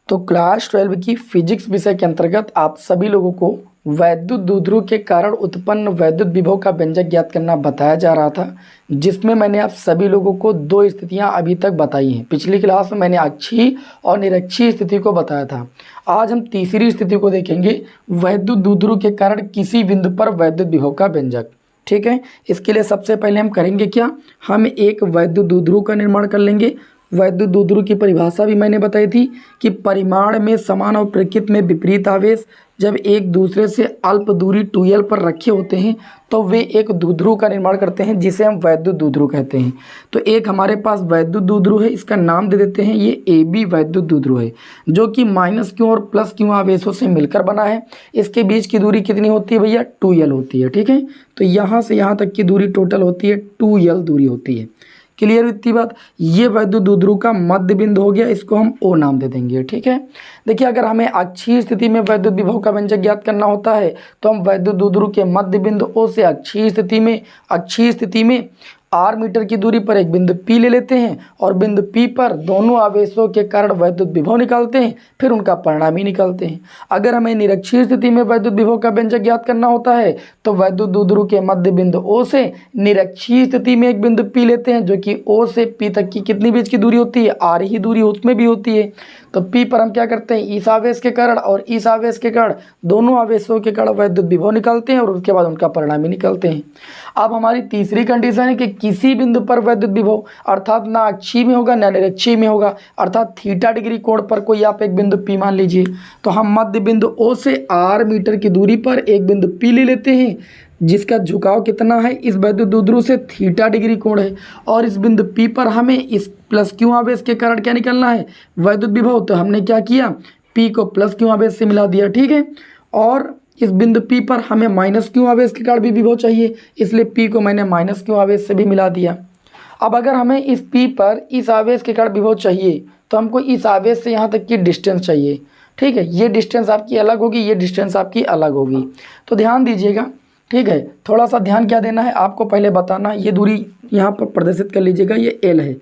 तो क्लास 12 की फिजिक्स विषय के अंतर्गत आप सभी लोगों को वैद्युत द्विध्रुव के कारण उत्पन्न वैद्युत विभव का व्यंजक ज्ञात करना बताया जा रहा था, जिसमें मैंने आप सभी लोगों को दो स्थितियां अभी तक बताई हैं। पिछली क्लास में मैंने अक्षीय और निरक्षीय स्थिति को बताया था। आज हम तीसरी स्थिति को देखेंगे, वैद्युत द्विध्रुव के कारण किसी बिंदु पर वैद्युत विभव का व्यंजक। ठीक है, इसके लिए सबसे पहले हम करेंगे क्या, हम एक वैद्युत द्विध्रुव का निर्माण कर लेंगे। वैद्युत द्विध्रुव की परिभाषा भी मैंने बताई थी कि परिमाण में समान और प्रकृति में विपरीत आवेश जब एक दूसरे से अल्प दूरी 2l पर रखे होते हैं तो वे एक द्विध्रुव का निर्माण करते हैं, जिसे हम वैद्युत द्विध्रुव कहते हैं। तो एक हमारे पास वैद्युत द्विध्रुव है, इसका नाम दे देते हैं, ये AB वैद्युत द्विध्रुव है, जो कि -q और +q आवेशों से मिलकर बना है। इसके बीच की दूरी कितनी होती है भैया, 2l होती है। ठीक है, तो यहाँ से यहाँ तक की दूरी टोटल होती है 2l दूरी होती है। क्लियर इतनी बात। ये वैद्युत द्विध्रुव का मध्य बिंदु हो गया, इसको हम O नाम दे देंगे। ठीक है, देखिए अगर हमें अक्षीय स्थिति में वैद्युत विभव का व्यंजक ज्ञात करना होता है तो हम वैद्युत द्विध्रुव के मध्य बिंदु O से अक्षीय स्थिति में r मीटर की दूरी पर एक बिंदु P ले लेते हैं और बिंदु P पर दोनों आवेशों के कारण वैद्युत विभव निकालते हैं, फिर उनका परिणाम ही निकालते हैं। अगर हमें निरक्षीय स्थिति में वैद्युत विभव का व्यंजक ज्ञात करना होता है तो वैद्युत द्विध्रुव के मध्य बिंदु O से निरक्षीय स्थिति में एक बिंदु P लेते हैं, जो कि O से P तक की कितनी बीच की दूरी होती है, r ही दूरी उसमें भी होती है। तो P पर हम क्या करते हैं, इस आवेश के कारण और इस आवेश के कारण दोनों आवेशों के कारण वैद्युत विभव निकालते हैं और उसके बाद उनका परिणाम ही निकालते हैं। अब हमारी तीसरी कंडीशन है कि किसी बिंदु पर वैद्युत विभव अर्थात ना अक्षीय में होगा ना निरक्षीय में होगा, अर्थात थीटा डिग्री कोण पर कोई आप एक बिंदु P मान लीजिए। तो हम मध्य बिंदु O से r मीटर की दूरी पर एक बिंदु P ले लेते हैं, जिसका झुकाव कितना है, इस वैद्युत द्विध्रुव से थीटा डिग्री कोण है, और इस बिंदु P पर हमें इस +q आवेश के कारण क्या निकलना है, वैद्युत विभव। तो हमने क्या किया, P को +q आवेश से मिला दिया। ठीक है, और इस बिंदु P पर हमें -q आवेश के कारण भी विभव चाहिए, इसलिए P को मैंने -q आवेश से भी मिला दिया। अब अगर हमें इस P पर इस आवेश के कारण विभव चाहिए तो हमको इस आवेश से यहाँ तक की डिस्टेंस चाहिए। ठीक है, ये डिस्टेंस आपकी अलग होगी, ये डिस्टेंस आपकी अलग होगी। तो ध्यान दीजिएगा। ठीक है, थोड़ा सा ध्यान क्या देना है आपको, पहले बताना, ये दूरी यहाँ पर प्रदर्शित कर लीजिएगा, ये L है।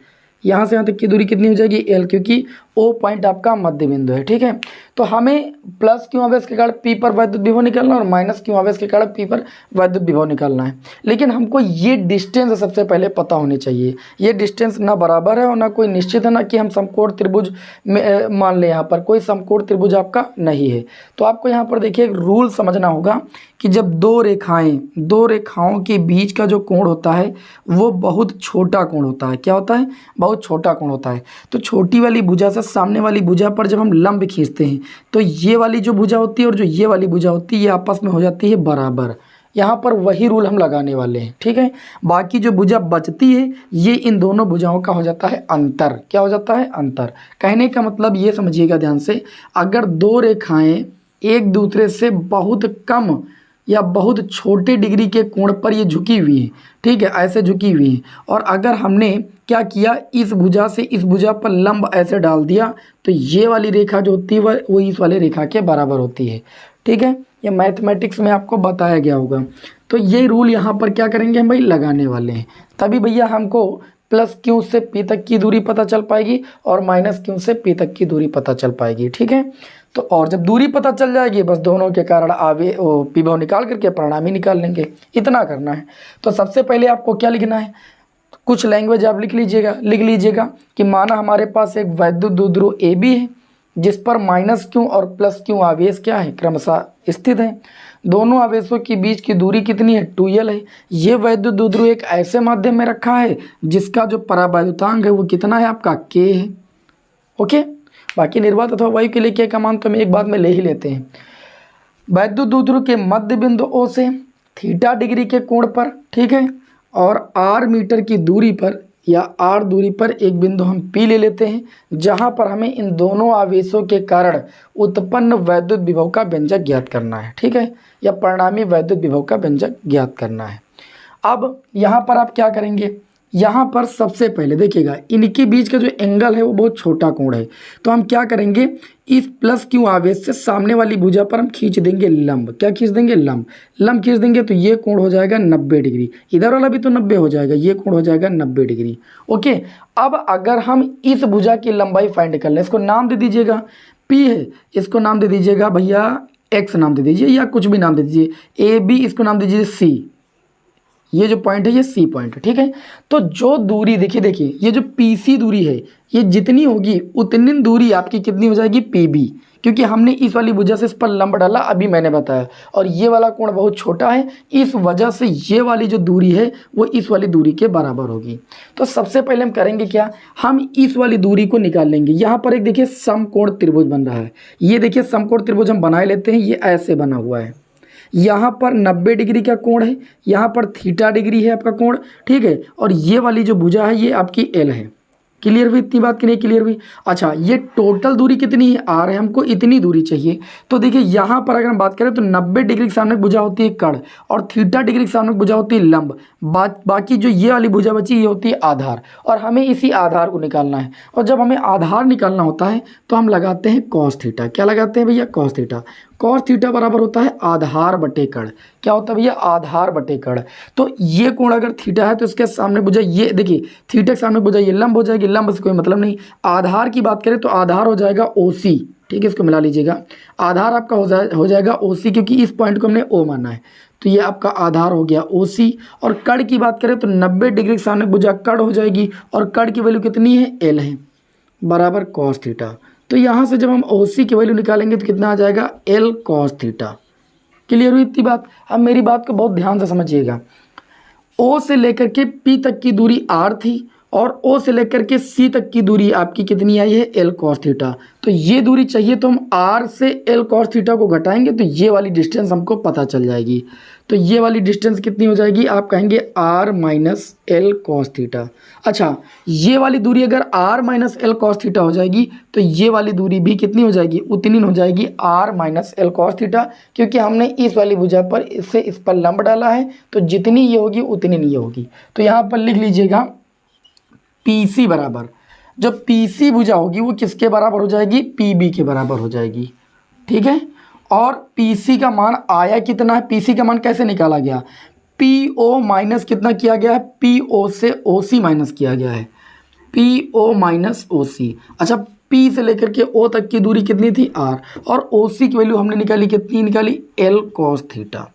यहाँ से यहाँ तक की दूरी कितनी हो जाएगी, L, क्योंकि O पॉइंट आपका मध्य बिंदु है। ठीक है, तो हमें +q आवेश के कारण P पर वैद्युत विभव निकालना और -q आवेश के कारण P पर वैद्युत विभव निकालना है। लेकिन हमको ये डिस्टेंस सबसे पहले पता होनी चाहिए। ये डिस्टेंस ना बराबर है और ना कोई निश्चित है, ना कि हम समकोण त्रिभुज में मान लें, यहाँ पर कोई समकोण त्रिभुज आपका नहीं है। तो आपको यहाँ पर देखिए एक रूल समझना होगा कि जब दो रेखाओं के बीच का जो कोण होता है वो बहुत छोटा कोण होता है। क्या होता है, बहुत छोटा कोण होता है। तो छोटी वाली भुजा से सामने वाली भुजा पर जब हम लंब खींचते हैं तो ये वाली जो भुजा होती है और जो ये वाली भुजा होती है ये आपस में हो जाती है बराबर। यहाँ पर वही रूल हम लगाने वाले हैं। ठीक है, बाकी जो भुजा बचती है ये इन दोनों भुजाओं का हो जाता है अंतर। क्या हो जाता है, अंतर। कहने का मतलब ये समझिएगा ध्यान से, अगर दो रेखाएं एक दूसरे से बहुत कम या बहुत छोटे डिग्री के कोण पर ये झुकी हुई है, ठीक है, ऐसे झुकी हुई है, और अगर हमने क्या किया, इस भुजा से इस भुजा पर लंब ऐसे डाल दिया तो ये वाली रेखा जो होती है वो इस वाली रेखा के बराबर होती है। ठीक है, ये मैथमेटिक्स में आपको बताया गया होगा। तो ये रूल यहाँ पर क्या करेंगे हम भाई, लगाने वाले हैं, तभी भैया हमको +q से P तक की दूरी पता चल पाएगी और -q से P तक की दूरी पता चल पाएगी। ठीक है, तो और जब दूरी पता चल जाएगी बस दोनों के कारण विभव निकाल करके परिणाम ही निकाल लेंगे। इतना करना है। तो सबसे पहले आपको क्या लिखना है, कुछ लैंग्वेज आप लिख लीजिएगा कि माना हमारे पास एक वैद्युत द्विध्रुव AB है जिस पर -q और +q आवेश क्या है, क्रमशः स्थित है। दोनों आवेशों के बीच की दूरी कितनी है, 2l है। ये वैद्युत द्विध्रुव एक ऐसे माध्यम में रखा है जिसका जो परावैद्युतांक है वो कितना है आपका, k है। ओके, बाकी निर्वात अथवा वायु के लिए k का मान तो हम एक बात में ले ही लेते हैं। वैद्युत द्विध्रुव के मध्य बिंदु O से थीटा डिग्री के कोण पर, ठीक है, और r मीटर की दूरी पर या r दूरी पर एक बिंदु हम P ले लेते हैं, जहां पर हमें इन दोनों आवेशों के कारण उत्पन्न वैद्युत विभव का व्यंजक ज्ञात करना है। ठीक है, या परिणामी वैद्युत विभव का व्यंजक ज्ञात करना है। अब यहाँ पर आप क्या करेंगे, यहाँ पर सबसे पहले देखिएगा इनके बीच का जो एंगल है वो बहुत छोटा कोण है। तो हम क्या करेंगे, इस +q आवेश से सामने वाली भुजा पर हम खींच देंगे लंब। क्या खींच देंगे, लंब खींच देंगे तो ये कोण हो जाएगा 90 डिग्री। इधर वाला भी तो 90 हो जाएगा, ये कोण हो जाएगा 90 डिग्री। ओके, अब अगर हम इस भुजा की लंबाई फाइंड कर लें, इसको नाम दे दीजिएगा पी है इसको नाम दे दीजिएगा भैया एक्स नाम दे दीजिए या कुछ भी नाम दे दीजिए। ए बी इसको नाम दे दीजिए सी। ये जो पॉइंट है ये सी पॉइंट है, ठीक है। तो जो दूरी देखिए ये जो पी सी दूरी है ये जितनी होगी उतनी दूरी आपकी कितनी हो जाएगी पी बी, क्योंकि हमने इस वाली भुजा से इस पर लंब डाला अभी मैंने बताया, और ये वाला कोण बहुत छोटा है, इस वजह से ये वाली जो दूरी है वो इस वाली दूरी के बराबर होगी। तो सबसे पहले हम करेंगे क्या, हम इस वाली दूरी को निकाल लेंगे। यहाँ पर एक देखिए समकोण त्रिभुज बन रहा है, ये देखिए समकोण त्रिभुज हम बनाए लेते हैं, ये ऐसे बना हुआ है। यहाँ पर 90 डिग्री का कोण है, यहाँ पर थीटा डिग्री है आपका कोण, ठीक है। और ये वाली जो भुजा है ये आपकी एल है। क्लियर हुई इतनी बात कि नहीं क्लियर हुई? अच्छा, ये टोटल दूरी कितनी है, आर है, हमको इतनी दूरी चाहिए। तो देखिए यहाँ पर अगर हम बात करें तो 90 डिग्री के सामने भुजा होती है कर्ण, और थीटा डिग्री के सामने भुजा होती है लंब। बाकी जो ये वाली भुजा बची ये होती है आधार, और हमें इसी आधार को निकालना है। और जब हमें आधार निकालना होता है तो हम लगाते हैं कॉस थीटा। क्या लगाते हैं भैया? Cos theta. कॉस थीटा बराबर होता है आधार बटे कर्ण। क्या होता है भैया? आधार बटे कर्ण। तो ये कोण अगर थीटा है तो इसके सामने भुजा ये देखिए, थीटा के सामने भुजा ये लंब हो जाएगी, लंब से कोई मतलब नहीं। आधार की बात करें तो आधार हो जाएगा ओसी, ठीक है, इसको मिला लीजिएगा। आधार आपका हो जाएगा ओसी, क्योंकि इस पॉइंट को हमने ओ माना है, तो ये आपका आधार हो गया ओसी। और कर्ण की बात करें तो 90 डिग्री के सामने भुजा कर्ण हो जाएगी, और कर्ण की वैल्यू कितनी है? एल है, बराबर कॉस थीटा। तो यहाँ से जब हम ओसी की वैल्यू निकालेंगे तो कितना आ जाएगा? L cos theta. क्लियर हुई इतनी बात? अब मेरी बात को बहुत ध्यान से समझिएगा। ओ से लेकर के पी तक की दूरी आर थी, और ओ से लेकर के सी तक की दूरी आपकी कितनी आई है? L cos theta. तो ये दूरी चाहिए तो हम आर से एल कॉस थीटा को घटाएंगे तो ये वाली डिस्टेंस हमको पता चल जाएगी। तो ये वाली डिस्टेंस कितनी हो जाएगी? आप कहेंगे R minus L cos theta. अच्छा, ये वाली दूरी अगर R minus L cos theta हो जाएगी तो ये वाली दूरी भी कितनी हो जाएगी? उतनी हो जाएगी R minus L cos theta, क्योंकि हमने इस वाली भुजा पर इससे इस पर लंब डाला है, तो जितनी ये होगी उतनी ये होगी। तो यहाँ पर लिख लीजिएगा PC बराबर, जो PC भुजा होगी वो किसके बराबर हो जाएगी? PB के बराबर हो जाएगी, ठीक है। और PC का मान आया कितना है? PC का मान कैसे निकाला गया? PO माइनस कितना किया गया है? PO से OC माइनस किया गया है, PO माइनस OC। अच्छा, P से लेकर के O तक की दूरी कितनी थी? R, और OC की वैल्यू हमने निकाली, कितनी निकाली? L cos theta.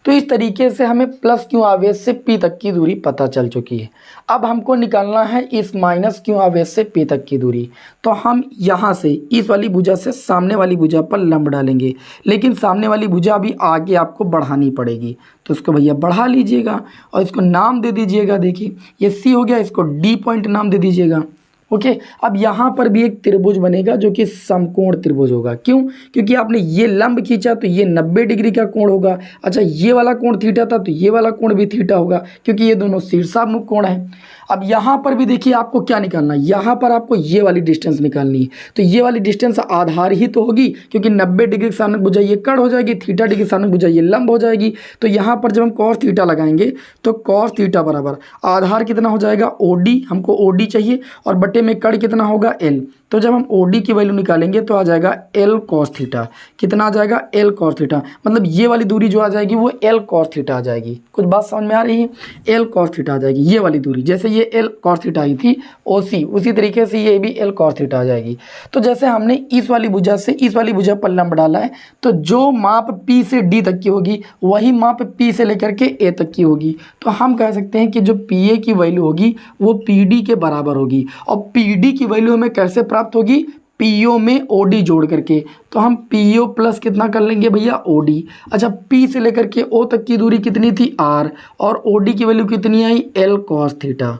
तो इस तरीके से हमें प्लस क्यू आवेश से पी तक की दूरी पता चल चुकी है। अब हमको निकालना है इस माइनस क्यू आवेश से पी तक की दूरी। तो हम यहाँ से इस वाली भुजा से सामने वाली भुजा पर लंब डालेंगे, लेकिन सामने वाली भुजा अभी आगे आपको बढ़ानी पड़ेगी, तो इसको भैया बढ़ा लीजिएगा और इसको नाम दे दीजिएगा। देखिए ये सी हो गया, इसको डी पॉइंट नाम दे दीजिएगा। ओके, अब यहाँ पर भी एक त्रिभुज बनेगा जो कि समकोण त्रिभुज होगा। क्यों? क्योंकि आपने ये लंब खींचा तो ये 90 डिग्री का कोण होगा। अच्छा, ये वाला कोण थीटा था तो ये वाला कोण भी थीटा होगा, क्योंकि ये दोनों शीर्षाभिमुख कोण है। अब यहाँ पर भी देखिए आपको क्या निकालना है, यहाँ पर आपको ये वाली डिस्टेंस निकालनी है। तो ये वाली डिस्टेंस आधार ही तो होगी, क्योंकि 90 डिग्री के सामने भुजा ये कर्ण हो जाएगी, थीटा डिग्री के सामने भुजा ये लंब हो जाएगी। तो यहाँ पर जब हम कॉस थीटा लगाएंगे तो कॉस थीटा बराबर आधार कितना हो जाएगा? OD, हमको OD चाहिए, और बटे में कर्ण कितना होगा? L। तो जब हम OD की वैल्यू निकालेंगे तो आ जाएगा L cos थीटा। कितना आ जाएगा? L cos theta. मतलब ये वाली दूरी जो आ जाएगी वो L cos थीटा आ जाएगी। कुछ बात समझ में आ रही है? L cos थीटा आ जाएगी ये वाली दूरी। जैसे ये L cos थीटा आई थी OC, उसी तरीके से ये भी L cos थीटा आ जाएगी। तो जैसे हमने इस वाली भुजा से इस वाली भुजा पर लंब डाला है, तो जो माप P से D तक की होगी वही माप P से लेकर के A तक की होगी। तो हम कह सकते हैं कि जो PA की वैल्यू होगी वो PD के बराबर होगी। और PD की वैल्यू हमें कैसे प्राप्त होगी? PO में OD जोड़ करके। तो हम PO प्लस कितना कर लेंगे भैया? OD। अच्छा, P से लेकर के O तक की दूरी कितनी थी? R, और OD की वैल्यू कितनी आई? L cos theta.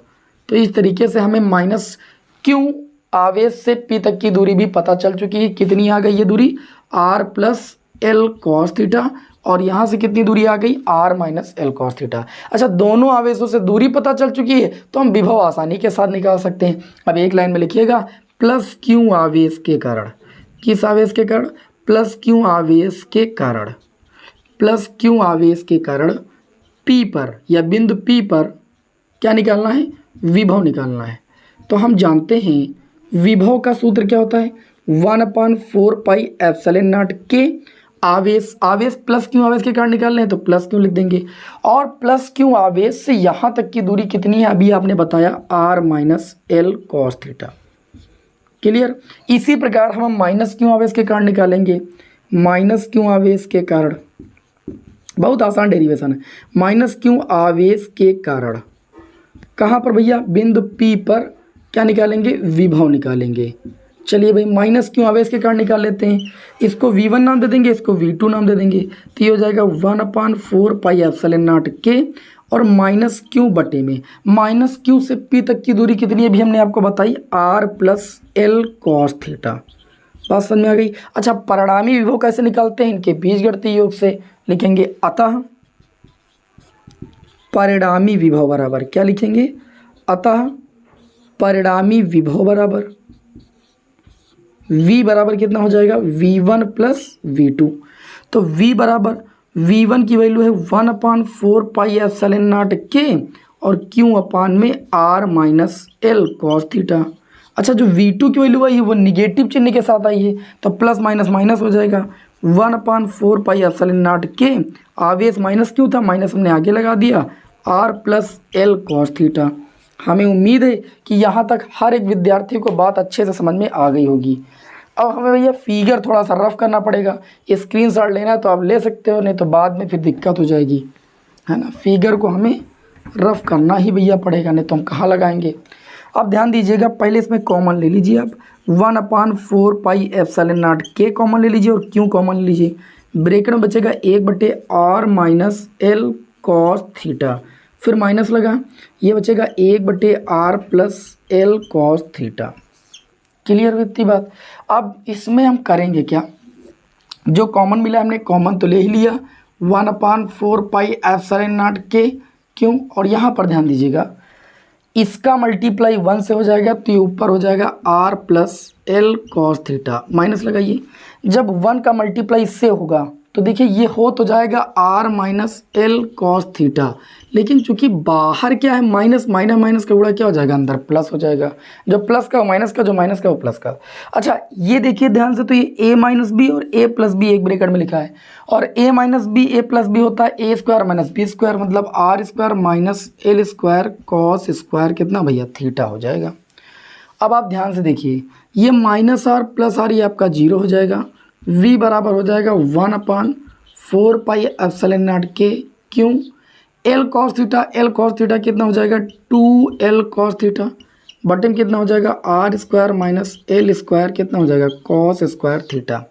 तो इस तरीके से हमें माइनस Q आवेश से P तक की दूरी भी पता चल चुकी है। कितनी आ गई ये दूरी? R plus L cos theta, और यहाँ से कितनी दूरी आ गई? R minus L cos theta. अच्छा, दोनों आवेशों से दूरी पता चल चुकी है तो हम विभव आसानी के साथ निकाल सकते हैं। अब एक लाइन में लिखिएगा, प्लस क्यू आवेश के कारण। किस आवेश के कारण? प्लस क्यू आवेश के कारण। प्लस क्यू आवेश के कारण P पर या बिंदु P पर क्या निकालना है? विभव निकालना है। तो हम जानते हैं विभव का सूत्र क्या होता है? 1/4 पाई एप्सिलॉन नॉट के आवेश। आवेश प्लस क्यू आवेश के कारण निकालने हैं तो प्लस क्यू लिख देंगे, और प्लस क्यू आवेश से यहाँ तक की दूरी कितनी है? अभी आपने बताया R minus L cos theta. Clear. इसी प्रकार हम माइनस क्यू आवेश के कारण निकालेंगे। माइनस क्यू आवेश के कारण, बहुत आसान डेरिवेशन है। माइनस क्यू आवेश के कारण कहाँ पर भैया, बिंदु P पर क्या निकालेंगे, विभव निकालेंगे। चलिए भाई माइनस क्यू आवेश के कारण निकाल लेते हैं। इसको V1 नाम दे देंगे, इसको V2 नाम दे देंगे। तो ये हो जाएगा 1/4πε0 के और माइनस क्यू बटे में माइनस क्यू से P तक की दूरी कितनी है भी हमने आपको बताई, R+L cos थीटा। बात समझ में आ गई। अच्छा परिणामी विभव कैसे निकालते हैं, इनके बीजगणितीय योग से लिखेंगे। अतः परिणामी विभव बराबर क्या लिखेंगे, अतः परिणामी विभव बराबर V बराबर कितना हो जाएगा, V1 + V2। तो V बराबर V1 की वैल्यू है 1/4πε0 के और Q अपान में R-L cos थीटा। अच्छा जो V2 की वैल्यू आई है वो निगेटिव चिन्ह के साथ आई है, तो प्लस माइनस माइनस हो जाएगा। 1/4πε0 के आवेश माइनस क्यों था, माइनस हमने आगे लगा दिया, R+L cos थीटा। हमें उम्मीद है कि यहाँ तक हर एक विद्यार्थी को बात अच्छे से समझ में आ गई होगी। अब हमें भैया फिगर थोड़ा सा रफ करना पड़ेगा। स्क्रीनशॉट लेना है तो आप ले सकते हो, नहीं तो बाद में फिर दिक्कत हो जाएगी, है ना। फिगर को हमें रफ करना ही भैया पड़ेगा, नहीं तो हम कहाँ लगाएंगे। अब ध्यान दीजिएगा, पहले इसमें कॉमन ले लीजिए आप, 1/4πε0 के कॉमन ले लीजिए और क्यू कॉमन ले लीजिए। ब्रैकेट में बचेगा 1/R-L cos थीटा, फिर माइनस लगा, ये बचेगा 1/R+L cos थीटा। क्लियर हुई इतनी बात। अब इसमें हम करेंगे क्या, जो कॉमन मिला हमने कॉमन तो ले ही लिया, 1/4πε0 के क्यों, और यहाँ पर ध्यान दीजिएगा इसका मल्टीप्लाई 1 से हो जाएगा तो ये ऊपर हो जाएगा R+L cos थीटा। माइनस लगाइए, जब 1 का मल्टीप्लाई इससे होगा तो देखिए ये हो तो जाएगा R-L cos थीटा, लेकिन चूंकि बाहर क्या है माइनस, माइनस माइनस का गुणा क्या हो जाएगा, अंदर प्लस हो जाएगा। जो प्लस का वो माइनस का, जो माइनस का वो प्लस का। अच्छा ये देखिए ध्यान से, तो ये A-B और A+B एक ब्रैकेट में लिखा है, और A-B A+B होता है A² - B², मतलब R² - L² cos स्क्वायर कितना भैया, थीटा हो जाएगा। अब आप ध्यान से देखिए, ये -R + R ये आपका 0 हो जाएगा। V बराबर हो जाएगा 1/4πε0 के क्यों, L cos theta, L cos theta कितना हो जाएगा 2L cos थीटा, बटन कितना हो जाएगा R² - L² कितना हो जाएगा cos स्क्वायर थीटा।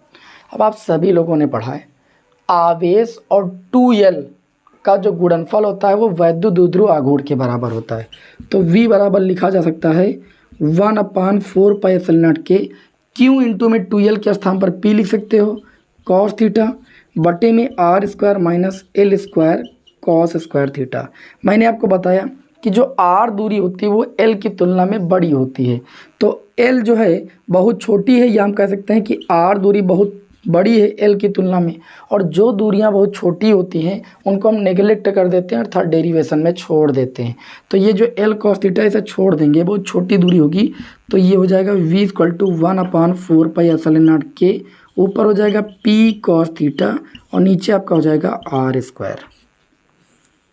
अब आप सभी लोगों ने पढ़ा है आवेश और 2L का जो गुणनफल होता है वो वैद्युत द्विध्रुव आघूर्ण के बराबर होता है। तो V बराबर लिखा जा सकता है 1/4πε0 के क्यू इंटू में 2L के स्थान पर P लिख सकते हो cos थीटा बटे में R² - L² cos square theta. मैंने आपको बताया कि जो R दूरी होती है वो L की तुलना में बड़ी होती है, तो L जो है बहुत छोटी है, या हम कह सकते हैं कि R दूरी बहुत बड़ी है L की तुलना में, और जो दूरियां बहुत छोटी होती हैं उनको हम नेगलेक्ट कर देते हैं अर्थात डेरिवेशन में छोड़ देते हैं। तो ये जो L cos थीटा इसे छोड़ देंगे, बहुत छोटी दूरी होगी, तो ये हो जाएगा V = 1/4πε0 के, ऊपर हो जाएगा P cos थीटा और नीचे आपका हो जाएगा R²।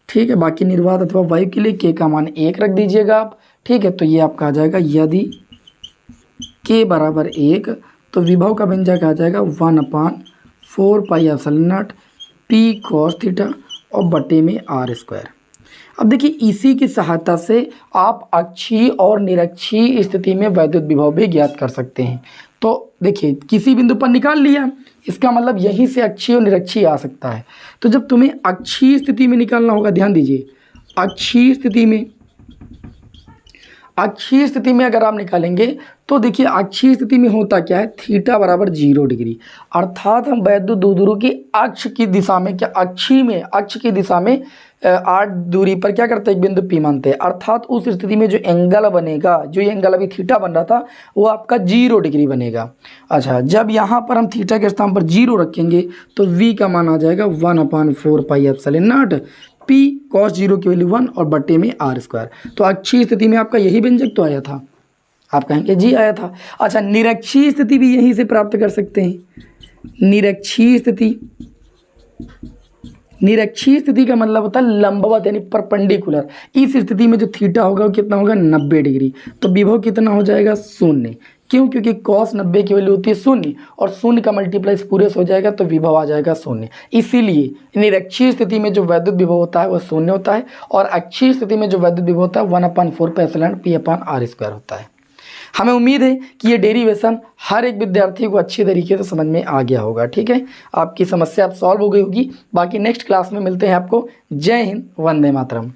ठीक है, बाकी निर्वात अथवा वायु के लिए K का मान 1 रख दीजिएगा आप। ठीक है, तो ये आपका आ जाएगा, यदि K बराबर 1 तो विभव का व्यंजक आ जाएगा 1/4πε0 P cos थीटा और बटे में R²। अब देखिए इसी की सहायता से आप अक्षीय और निरक्षीय स्थिति में वैद्युत विभव भी ज्ञात कर सकते हैं। तो देखिए किसी बिंदु पर निकाल लिया, इसका मतलब यहीं से अक्षीय और निरक्षीय आ सकता है। तो जब तुम्हें अक्षीय स्थिति में निकालना होगा, ध्यान दीजिए अक्षीय स्थिति में अगर आप निकालेंगे तो देखिए अक्षीय स्थिति में होता क्या है, थीटा बराबर 0 डिग्री, अर्थात हम वैद्युत द्विध्रुव की अक्ष की दिशा में, क्या अक्ष की दिशा में 8 दूरी पर क्या करते हैं, एक बिंदु P मानते हैं, अर्थात उस स्थिति में जो एंगल बनेगा, जो ये एंगल अभी थीटा बन रहा था वो आपका 0 डिग्री बनेगा। अच्छा जब यहाँ पर हम थीटा के स्थान पर 0 रखेंगे तो V का मान आ जाएगा 1/4πε0 P cos 0 की वैल्यू 1 और बटे में R²। तो अक्षीय स्थिति में आपका यही व्यंजक तो आया था, आप कहेंगे जी आया था। अच्छा निरक्षीय स्थिति भी यहीं से प्राप्त कर सकते हैं। निरक्षीय स्थिति का मतलब होता है लंबवत यानी परपेंडिकुलर। इस स्थिति में जो थीटा होगा वो कितना होगा 90 डिग्री, तो विभव कितना हो जाएगा 0। क्यों? क्योंकि cos 90 की वैल्यू होती है शून्य और शून्य का मल्टीप्लाई पूरे से हो जाएगा तो विभव आ जाएगा शून्य। इसीलिए निरक्षीय स्थिति में जो वैद्युत विभव होता है वह शून्य होता है और अक्षीय स्थिति में जो वैद्युत विभव होता है 1/4 P/r² होता है। हमें उम्मीद है कि ये डेरिवेशन हर एक विद्यार्थी को अच्छी तरीके से समझ में आ गया होगा। ठीक है, आपकी समस्या अब सॉल्व हो गई होगी। बाकी नेक्स्ट क्लास में मिलते हैं आपको। जय हिंद, वंदे मातरम।